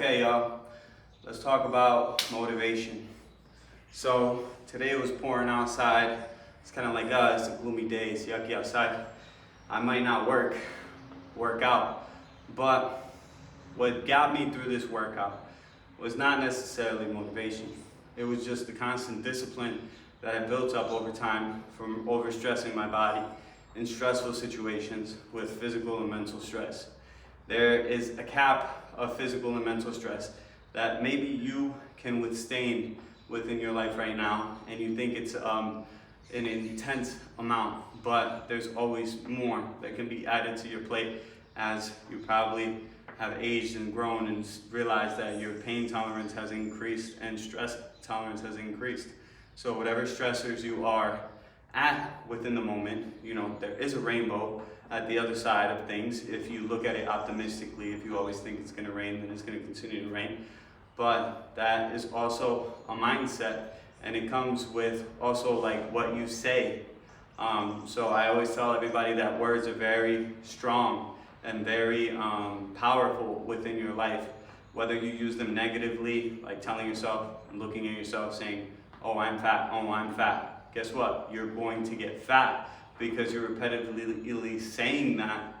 Okay, y'all, let's talk about motivation. So today it was pouring outside. It's kind of like, it's a gloomy day, it's yucky outside. I might not work out, but what got me through this workout was not necessarily motivation. It was just the constant discipline that I built up over time from overstressing my body in stressful situations with physical and mental stress. There is a cap of physical and mental stress that maybe you can withstand within your life right now, and you think it's an intense amount, but there's always more that can be added to your plate as you probably have aged and grown and realize that your pain tolerance has increased and stress tolerance has increased. So whatever stressors you are at within the moment, there is a rainbow at the other side of things. If you look at it optimistically, if you always think it's going to rain, then it's going to continue to rain. But that is also a mindset, and it comes with also like what you say. So I always tell everybody that words are very strong and very powerful within your life. Whether you use them negatively, like telling yourself and looking at yourself saying, oh, I'm fat, oh, I'm fat. Guess what? You're going to get fat because you're repetitively saying that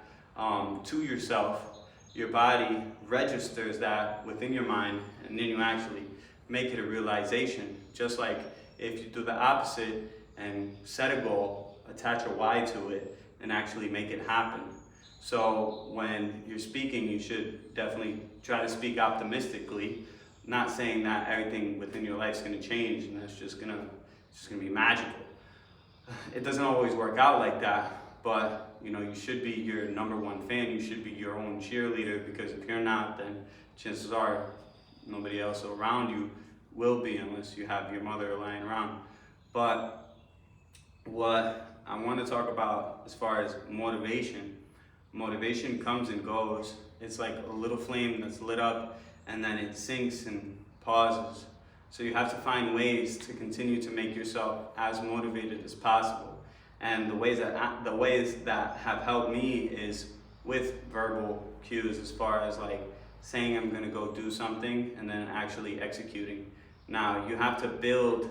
to yourself. Your body registers that within your mind, and then you actually make it a realization. Just like if you do the opposite and set a goal, attach a why to it, and actually make it happen. So when you're speaking, you should definitely try to speak optimistically, not saying that everything within your life is going to change and that's just gonna be magical. It doesn't always work out like that, but you should be your number one fan. You should be your own cheerleader, because if you're not, then chances are nobody else around you will be, unless you have your mother lying around. But what I want to talk about as far as motivation comes and goes. It's like a little flame that's lit up and then it sinks and pauses. So you have to find ways to continue to make yourself as motivated as possible. And the ways that have helped me is with verbal cues, as far as like saying I'm gonna go do something and then actually executing. Now you have to build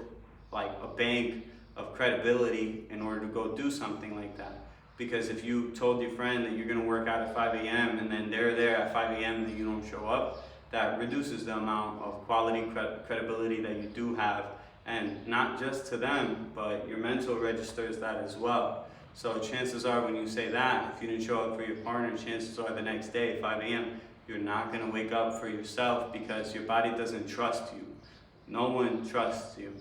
like a bank of credibility in order to go do something like that. Because if you told your friend that you're gonna work out at 5 a.m. and then they're there at 5 a.m. and you don't show up, that reduces the amount of quality credibility that you do have. And not just to them, but your mental registers that as well. So chances are when you say that, if you didn't show up for your partner, chances are the next day, 5 a.m., you're not gonna wake up for yourself, because your body doesn't trust you. No one trusts you.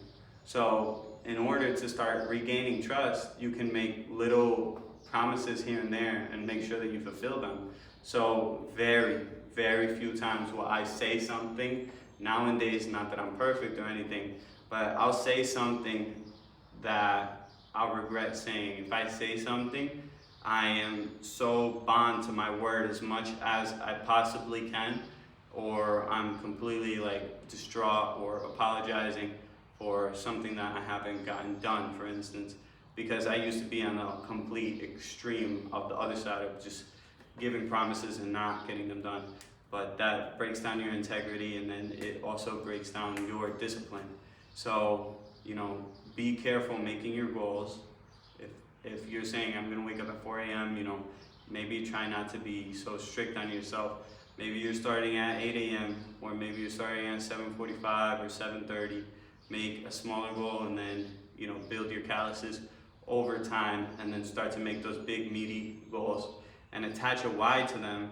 So in order to start regaining trust, you can make little promises here and there and make sure that you fulfill them. So very few times will I say something nowadays, not that I'm perfect or anything, but I'll say something that I'll regret saying. If I say something, I am so bound to my word as much as I possibly can, or I'm completely like distraught or apologizing for something that I haven't gotten done, for instance, because I used to be on a complete extreme of the other side of just giving promises and not getting them done. But that breaks down your integrity, and then it also breaks down your discipline. So, be careful making your goals. If you're saying I'm gonna wake up at 4 a.m., maybe try not to be so strict on yourself. Maybe you're starting at 8 a.m. or maybe you're starting at 7:45 or 7:30. Make a smaller goal and then, build your calluses over time, and then start to make those big meaty goals and attach a why to them.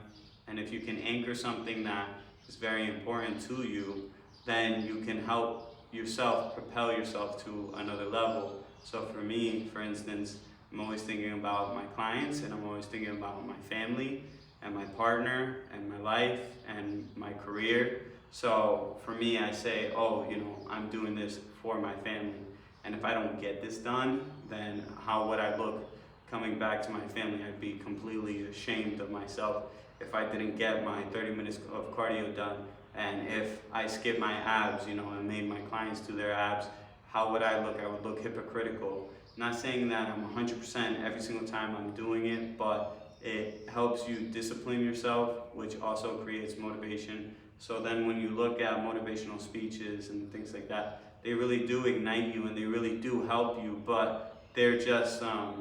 And if you can anchor something that is very important to you, then you can help yourself propel yourself to another level. So for me, for instance, I'm always thinking about my clients, and I'm always thinking about my family and my partner and my life and my career. So for me, I say, I'm doing this for my family. And if I don't get this done, then how would I look coming back to my family? I'd be completely ashamed of myself if I didn't get my 30 minutes of cardio done. And if I skipped my abs, and made my clients do their abs, how would I look? I would look hypocritical. Not saying that I'm 100% every single time I'm doing it, but it helps you discipline yourself, which also creates motivation So then when you look at motivational speeches and things like that, they really do ignite you and they really do help you, but they're just a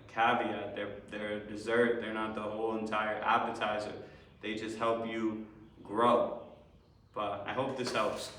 caveat. They're a dessert. They're not the whole entire appetizer. They just help you grow. But I hope this helps.